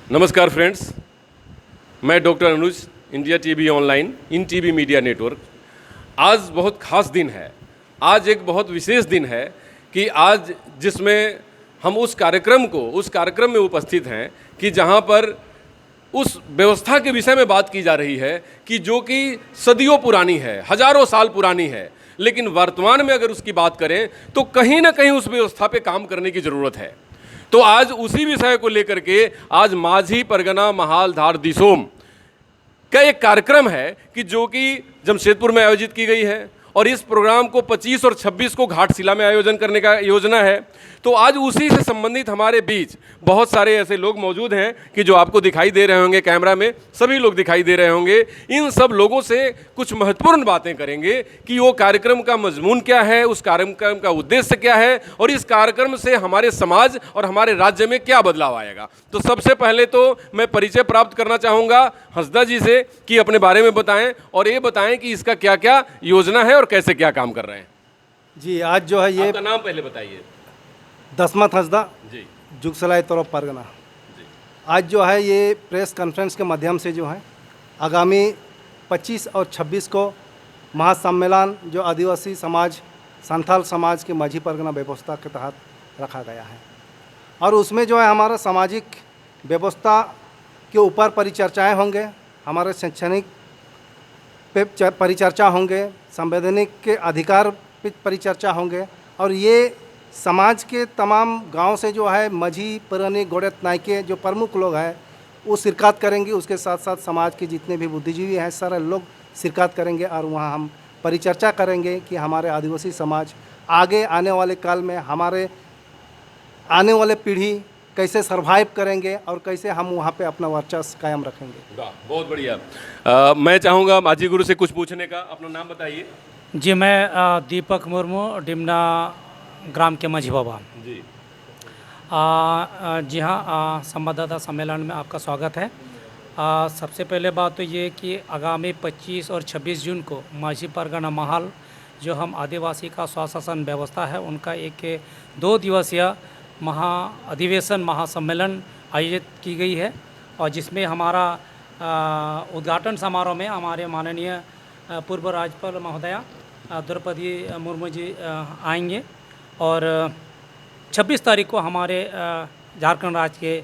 नमस्कार फ्रेंड्स, मैं डॉक्टर अनुज, India TV online, इन TV media network. आज बहुत खास दिन है। आज एक बहुत विशेष दिन है कि आज जिसमें हम उस कार्यक्रम में उपस्थित हैं कि जहां पर उस व्यवस्था के विषय में बात की जा रही है कि जो कि सदियों पुरानी है, हजारों साल पुरानी है, लेकिन वर्तमान में अगर उसकी बात करें तो कहीं ना कहीं उस व्यवस्था पे काम करने की ज़रूरत है। तो आज उसी विषय को लेकर के आज माझी परगना महाल धार दिसोम का एक कार्यक्रम है कि जो कि जमशेदपुर में आयोजित की गई है और इस प्रोग्राम को 25 और 26 को घाटशिला में आयोजन करने का योजना है। तो आज उसी से संबंधित हमारे बीच बहुत सारे ऐसे लोग मौजूद हैं कि जो आपको दिखाई दे रहे होंगे, कैमरा में सभी लोग दिखाई दे रहे होंगे। इन सब लोगों से कुछ महत्वपूर्ण बातें करेंगे कि वो कार्यक्रम का मजमून क्या है, उस कार्यक्रम का उद्देश्य क्या है और इस कार्यक्रम से हमारे समाज और हमारे राज्य में क्या बदलाव आएगा। तो सबसे पहले तो मैं परिचय प्राप्त करना चाहूँगा हंसदा जी से कि अपने बारे में बताएं और ये बताएं कि इसका क्या क्या योजना है और कैसे क्या काम कर रहे हैं। जी, आज जो है ये आपका नाम पहले बताइए। दसमत हंसदा जी जुगसलाई तरफ परगना। जी आज जो है ये प्रेस कॉन्फ्रेंस के माध्यम से जो है आगामी 25 और 26 को महासम्मेलन जो आदिवासी समाज संथाल समाज के माझी परगना व्यवस्था के तहत रखा गया है और उसमें जो है हमारा सामाजिक व्यवस्था के ऊपर परिचर्चाएं होंगे, हमारे शैक्षणिक पे परिचर्चा होंगे, संवैधानिक के अधिकार पे परिचर्चा होंगे और ये समाज के तमाम गांव से जो है माझी परगनी गोड़ेत नायके जो प्रमुख लोग हैं वो शिरकत करेंगे। उसके साथ साथ समाज के जितने भी बुद्धिजीवी हैं सारे लोग शिरकत करेंगे और वहाँ हम परिचर्चा करेंगे कि हमारे आदिवासी समाज आगे आने वाले काल में हमारे आने वाले पीढ़ी कैसे सरवाइव करेंगे और कैसे हम वहाँ पे अपना वर्चस्व कायम रखेंगे। वाह, बहुत बढ़िया। मैं चाहूँगा माझी गुरु से कुछ पूछने का। अपना नाम बताइए। जी, मैं दीपक मुर्मू, डिमना ग्राम के माझी बाबा। जी जी हाँ, संवाददाता सम्मेलन में आपका स्वागत है। सबसे पहले बात तो ये कि आगामी 25 और 26 जून को माझी परगना महाल जो हम आदिवासी का स्वशासन व्यवस्था है उनका एक 2 दिवसीय अधिवेशन महासम्मेलन आयोजित की गई है और जिसमें हमारा उद्घाटन समारोह में हमारे माननीय पूर्व राज्यपाल महोदया द्रौपदी मुर्मू जी आएंगे और 26 तारीख को हमारे झारखंड राज्य के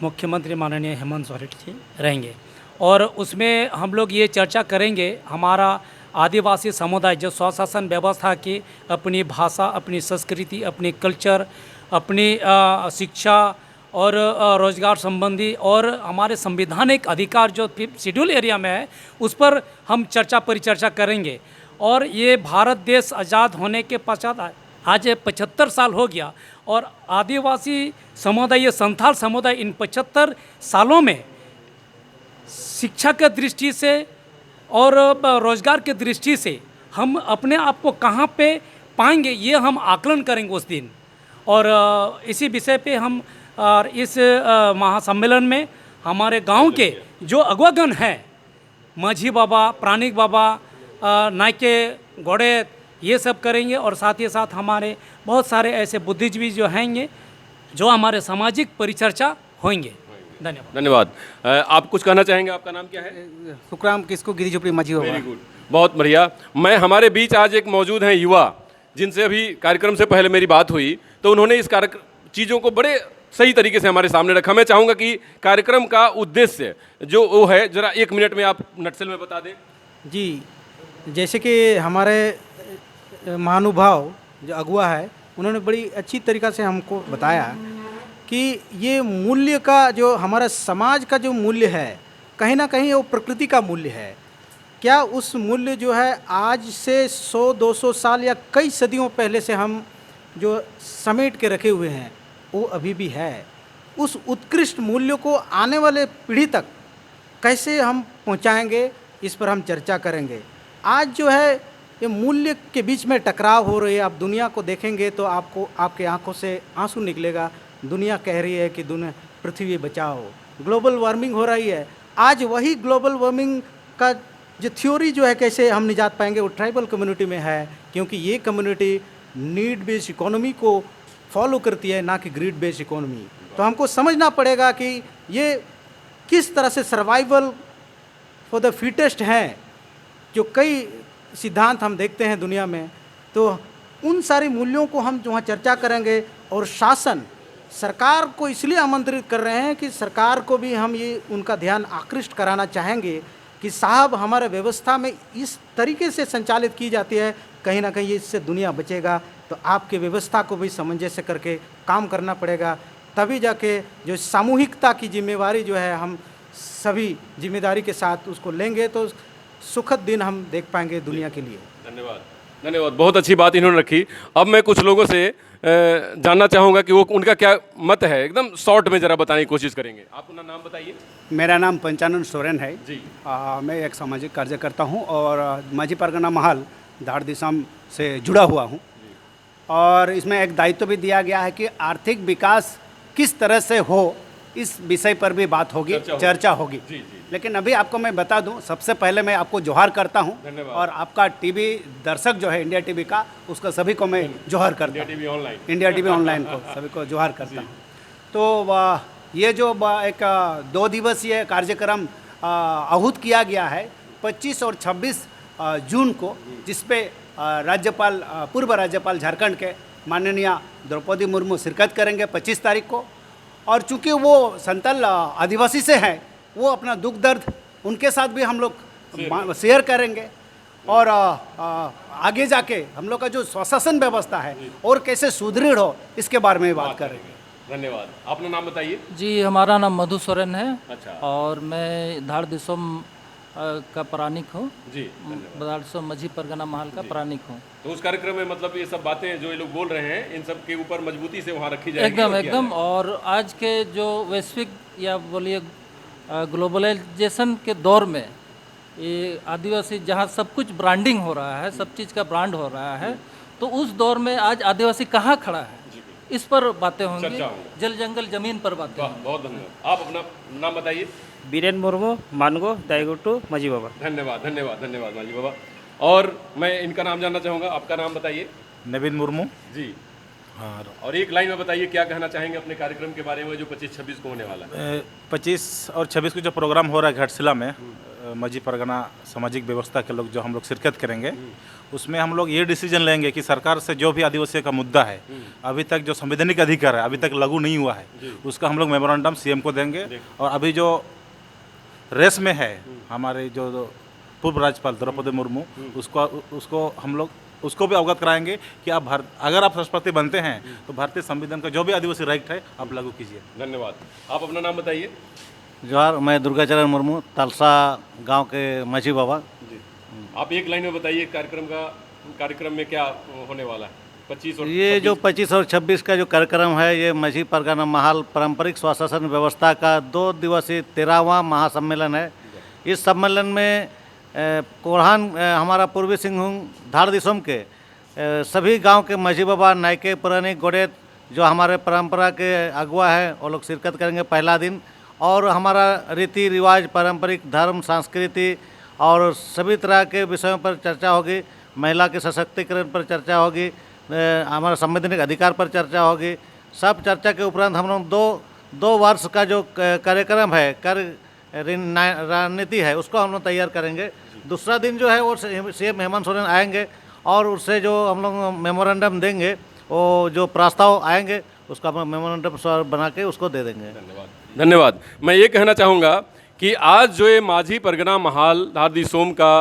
मुख्यमंत्री माननीय हेमंत सोरेन जी रहेंगे और उसमें हम लोग ये चर्चा करेंगे हमारा आदिवासी समुदाय जो स्वशासन व्यवस्था की अपनी भाषा, अपनी संस्कृति, अपनी कल्चर, अपनी शिक्षा और रोजगार संबंधी और हमारे संवैधानिक अधिकार जो शेड्यूल एरिया में है उस पर हम चर्चा परिचर्चा करेंगे। और ये भारत देश आज़ाद होने के पश्चात आज 75 साल हो गया और आदिवासी समुदाय, ये संथाल समुदाय इन 75 सालों में शिक्षा के दृष्टि से और रोजगार के दृष्टि से हम अपने आप को कहाँ पे पाएंगे ये हम आकलन करेंगे उस दिन। और इसी विषय पे हम इस महासम्मेलन में हमारे गांव के जो अगवागण हैं, माझी बाबा, प्राणिक बाबा, नायके, गोड़ेत, ये सब करेंगे और साथ ही साथ हमारे बहुत सारे ऐसे बुद्धिजीवी जो हैंगे जो हमारे सामाजिक परिचर्चा होंगे। धन्यवाद। धन्यवाद। आप कुछ कहना चाहेंगे? आपका नाम क्या है? सुखराम किसको गिरी झोपड़ी माझी बाबा। वेरी गुड, बहुत बढ़िया। मैं हमारे बीच आज एक मौजूद हैं युवा जिनसे अभी कार्यक्रम से पहले मेरी बात हुई तो उन्होंने इस चीज़ों को बड़े सही तरीके से हमारे सामने रखा। मैं चाहूँगा कि कार्यक्रम का उद्देश्य जो वो है ज़रा 1 मिनट में आप नटसेल में बता दें। जी, जैसे कि हमारे महानुभाव जो अगुआ है उन्होंने बड़ी अच्छी तरीक़ा से हमको बताया कि ये मूल्य का जो हमारा समाज का जो मूल्य है कहीं ना कहीं वो प्रकृति का मूल्य है। क्या उस मूल्य जो है आज से 100-200 साल या कई सदियों पहले से हम जो समेट के रखे हुए हैं वो अभी भी है। उस उत्कृष्ट मूल्यों को आने वाले पीढ़ी तक कैसे हम पहुंचाएंगे इस पर हम चर्चा करेंगे। आज जो है ये मूल्य के बीच में टकराव हो रही है। आप दुनिया को देखेंगे तो आपको आपके आंखों से आंसू निकलेगा। दुनिया कह रही है कि पृथ्वी बचाओ, ग्लोबल वार्मिंग हो रही है। आज वही ग्लोबल वार्मिंग का जो थ्योरी जो है कैसे हम निजात पाएंगे वो ट्राइबल कम्युनिटी में है, क्योंकि ये कम्युनिटी नीड बेस्ड इकोनॉमी को फॉलो करती है, ना कि ग्रीड बेस्ड इकोनॉमी। तो हमको समझना पड़ेगा कि ये किस तरह से सर्वाइवल फॉर द फिटेस्ट हैं, जो कई सिद्धांत हम देखते हैं दुनिया में, तो उन सारी मूल्यों को हम वहाँ चर्चा करेंगे। और शासन सरकार को इसलिए आमंत्रित कर रहे हैं कि सरकार को भी हम ये उनका ध्यान आकृष्ट कराना चाहेंगे कि साहब हमारे व्यवस्था में इस तरीके से संचालित की जाती है, कहीं ना कहीं इससे दुनिया बचेगा। तो आपके व्यवस्था को भी सामंजस्य करके काम करना पड़ेगा, तभी जाके जो सामूहिकता की जिम्मेवारी जो है हम सभी जिम्मेदारी के साथ उसको लेंगे तो सुखद दिन हम देख पाएंगे दुनिया के लिए। धन्यवाद, धन्यवाद। बहुत अच्छी बात इन्होंने रखी। अब मैं कुछ लोगों से जानना चाहूँगा कि वो उनका क्या मत है, एकदम शॉर्ट में ज़रा बताने की कोशिश करेंगे। आप अपना नाम बताइए। मेरा नाम पंचानन सोरेन है जी। मैं एक सामाजिक कार्यकर्ता हूँ और माझी परगना महल धार दिसम से जुड़ा हुआ हूँ। और इसमें एक दायित्व भी दिया गया है कि आर्थिक विकास किस तरह से हो, इस विषय पर भी बात होगी, चर्चा होगी। जी। लेकिन अभी आपको मैं बता दूं, सबसे पहले मैं आपको जोहार करता हूं। धन्यवाद। और आपका टीवी दर्शक जो है इंडिया टीवी का, उसका सभी को मैं जोहार करता हूं। इंडिया टीवी ऑनलाइन को सभी को जोहार करता हूं। तो ये जो एक 2 दिवसीय कार्यक्रम आहूत किया गया है 25 और 26 जून को, जिसपे राज्यपाल पूर्व राज्यपाल झारखंड के माननीय द्रौपदी मुर्मू शिरकत करेंगे 25 तारीख को। और चूंकि वो संथाल आदिवासी से हैं, वो अपना दुख दर्द उनके साथ भी हम लोग शेयर करेंगे। और आगे जाके हम लोग का जो स्वशासन व्यवस्था है और कैसे सुदृढ़ हो, इसके बारे में बात करेंगे। धन्यवाद। अपना नाम बताइए। जी, हमारा नाम मधु सोरेन है। अच्छा। और मैं धार दिसोम का प्राणिक हूँ जी। धार दिसोम माझी परगना महल का प्राणिक हूँ। तो उस कार्यक्रम में मतलब ये सब बातें जो ये लोग बोल रहे हैं, इन सब के ऊपर मजबूती से वहाँ रखी जाएगी। एकदम एकदम। और आज के जो वैश्विक या बोलिए ग्लोबलाइजेशन के दौर में ये आदिवासी जहाँ सब कुछ ब्रांडिंग हो रहा है, सब चीज़ का ब्रांड हो रहा है, तो उस दौर में आज आदिवासी कहाँ खड़ा है, इस पर बातें होंगी। जल जंगल जमीन पर बातें। बहुत धन्यवाद। आप अपना नाम बताइए। बीरेन मुर्मू, मानगो, दाईगुटू, माझी बाबा। धन्यवाद, धन्यवाद, धन्यवाद माझी बाबा। और मैं इनका नाम जानना चाहूँगा। आपका नाम बताइए। नवीन मुर्मू जी। हाँ, और एक लाइन में बताइए क्या कहना चाहेंगे अपने कार्यक्रम के बारे में जो 25-26 को होने वाला है। 25 और 26 को जो प्रोग्राम हो रहा है घाटशिला में, माझी परगना सामाजिक व्यवस्था के लोग जो हम लोग शिरकत करेंगे, उसमें हम लोग ये डिसीजन लेंगे कि सरकार से जो भी आदिवासी का मुद्दा है, अभी तक जो संवैधानिक अधिकार है अभी तक लागू नहीं हुआ है, उसका हम लोग मेमोरेंडम सीएम को देंगे। और अभी जो रेस में है हमारे जो पूर्व राज्यपाल द्रौपदी मुर्मू, उसको हम लोग उसको भी अवगत कराएंगे कि आप अगर आप राष्ट्रपति बनते हैं तो भारतीय संविधान का जो भी आदिवासी राइट है आप लागू कीजिए। धन्यवाद। आप अपना नाम बताइए। जोहार, मैं दुर्गाचरण मुर्मू, तालसा गांव के माझी बाबा। जी। आप एक लाइन में बताइए कार्यक्रम में क्या होने वाला है 25 और ये 26। जो 25 और 26 का जो कार्यक्रम है, ये माझी परगना महल पारंपरिक स्वशासन व्यवस्था का 2 दिवसीय 13वां महासम्मेलन है। इस सम्मेलन में कोल्हान हमारा पूर्वी सिंहभूम धार दिसोम के सभी गांव के माझी बाबा, नायके, पुरानी, गोडेत जो हमारे परंपरा के अगुआ है, वो लोग शिरकत करेंगे पहला दिन। और हमारा रीति रिवाज, पारंपरिक धर्म, संस्कृति और सभी तरह के विषयों पर चर्चा होगी। महिला के सशक्तिकरण पर चर्चा होगी, हमारा संवैधानिक अधिकार पर चर्चा होगी। सब चर्चा के उपरांत हम लोग दो वर्ष का जो कार्यक्रम है, रणनीति है, उसको हम लोग तैयार करेंगे। दूसरा दिन जो है वो सीएम हेमंत सोरेन आएंगे और उससे जो हम लोग मेमोरेंडम देंगे, वो जो प्रस्ताव आएंगे उसका हम मेमोरेंडम बना के उसको दे देंगे। धन्यवाद। मैं ये कहना चाहूँगा कि आज जो ये माझी परगना महल धार दिसोम का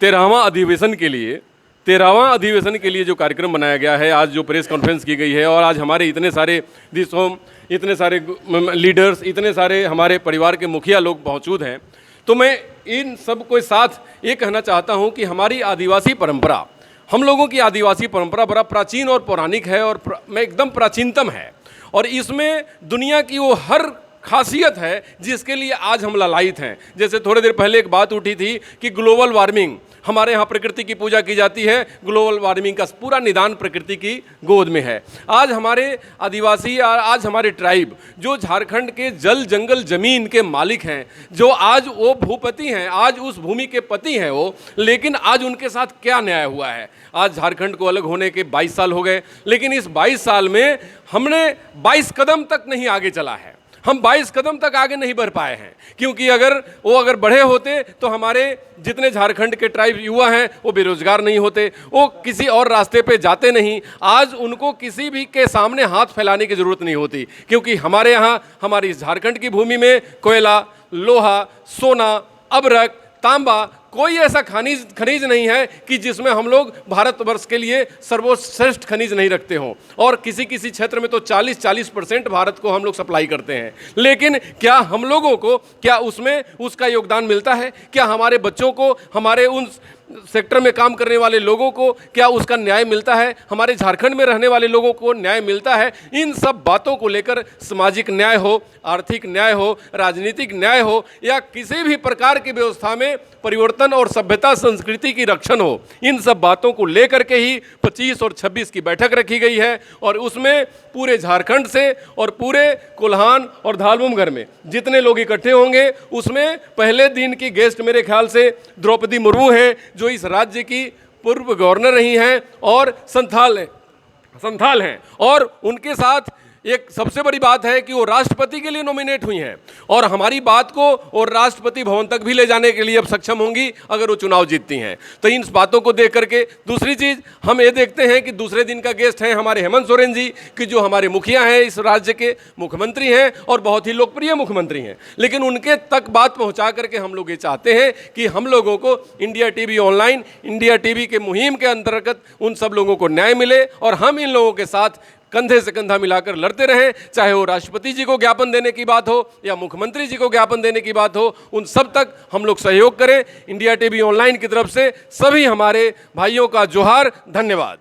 13वां अधिवेशन के लिए जो कार्यक्रम बनाया गया है, आज जो प्रेस कॉन्फ्रेंस की गई है, और आज हमारे इतने सारे दिसोम, इतने सारे लीडर्स, इतने सारे हमारे परिवार के मुखिया लोग मौजूद हैं, तो मैं इन सब के साथ ये कहना चाहता हूँ कि हमारी आदिवासी परंपरा, हम लोगों की आदिवासी परंपरा बड़ा प्राचीन और पौराणिक है, और मैं एकदम प्राचीनतम है। और इसमें दुनिया की वो हर खासियत है जिसके लिए आज हम ललायित हैं। जैसे थोड़ी देर पहले एक बात उठी थी कि ग्लोबल वार्मिंग, हमारे यहाँ प्रकृति की पूजा की जाती है, ग्लोबल वार्मिंग का पूरा निदान प्रकृति की गोद में है। आज हमारे आदिवासी और आज हमारे ट्राइब जो झारखंड के जल जंगल जमीन के मालिक हैं, जो आज वो भूपति हैं, आज उस भूमि के पति हैं वो, लेकिन आज उनके साथ क्या न्याय हुआ है। आज झारखंड को अलग होने के 22 साल हो गए, लेकिन इस 22 साल में हमने 22 कदम तक नहीं आगे चला है। हम 22 कदम तक आगे नहीं बढ़ पाए हैं, क्योंकि अगर बढ़े होते तो हमारे जितने झारखंड के ट्राइब युवा हैं वो बेरोजगार नहीं होते, वो किसी और रास्ते पे जाते नहीं। आज उनको किसी भी के सामने हाथ फैलाने की ज़रूरत नहीं होती, क्योंकि हमारे यहाँ हमारी झारखंड की भूमि में कोयला, लोहा, सोना, अबरक, तांबा, कोई ऐसा खनिज नहीं है कि जिसमें हम लोग भारतवर्ष के लिए सर्वश्रेष्ठ खनिज नहीं रखते हों। और किसी किसी क्षेत्र में तो 40% भारत को हम लोग सप्लाई करते हैं। लेकिन क्या हम लोगों को क्या उसमें उसका योगदान मिलता है? क्या हमारे बच्चों को, हमारे उन सेक्टर में काम करने वाले लोगों को क्या उसका न्याय मिलता है? हमारे झारखंड में रहने वाले लोगों को न्याय मिलता है? इन सब बातों को लेकर सामाजिक न्याय हो, आर्थिक न्याय हो, राजनीतिक न्याय हो या किसी भी प्रकार की व्यवस्था में परिवर्तन और सभ्यता संस्कृति की रक्षण हो, इन सब बातों को लेकर के ही 25 और 26 की बैठक रखी गई है। और उसमें पूरे झारखंड से और पूरे कोल्हान और धालमुमघर में जितने लोग इकट्ठे होंगे, उसमें पहले दिन की गेस्ट मेरे ख्याल से द्रौपदी मुर्मू हैं, जो इस राज्य की पूर्व गवर्नर रही हैं और संथाल हैं। और उनके साथ एक सबसे बड़ी बात है कि वो राष्ट्रपति के लिए नॉमिनेट हुई हैं और हमारी बात को और राष्ट्रपति भवन तक भी ले जाने के लिए अब सक्षम होंगी अगर वो चुनाव जीतती हैं। तो इन बातों को देख करके दूसरी चीज़ हम ये देखते हैं कि दूसरे दिन का गेस्ट हैं हमारे हेमंत सोरेन जी, कि जो हमारे मुखिया हैं, इस राज्य के मुख्यमंत्री हैं और बहुत ही लोकप्रिय मुख्यमंत्री हैं। लेकिन उनके तक बात पहुँचा करके हम लोग ये चाहते हैं कि हम लोगों को India TV online, India TV के मुहिम के अंतर्गत उन सब लोगों को न्याय मिले और हम इन लोगों के साथ कंधे से कंधा मिलाकर लड़ते रहें। चाहे वो राष्ट्रपति जी को ज्ञापन देने की बात हो या मुख्यमंत्री जी को ज्ञापन देने की बात हो, उन सब तक हम लोग सहयोग करें। इंडिया टीवी ऑनलाइन की तरफ से सभी हमारे भाइयों का जोहार, धन्यवाद।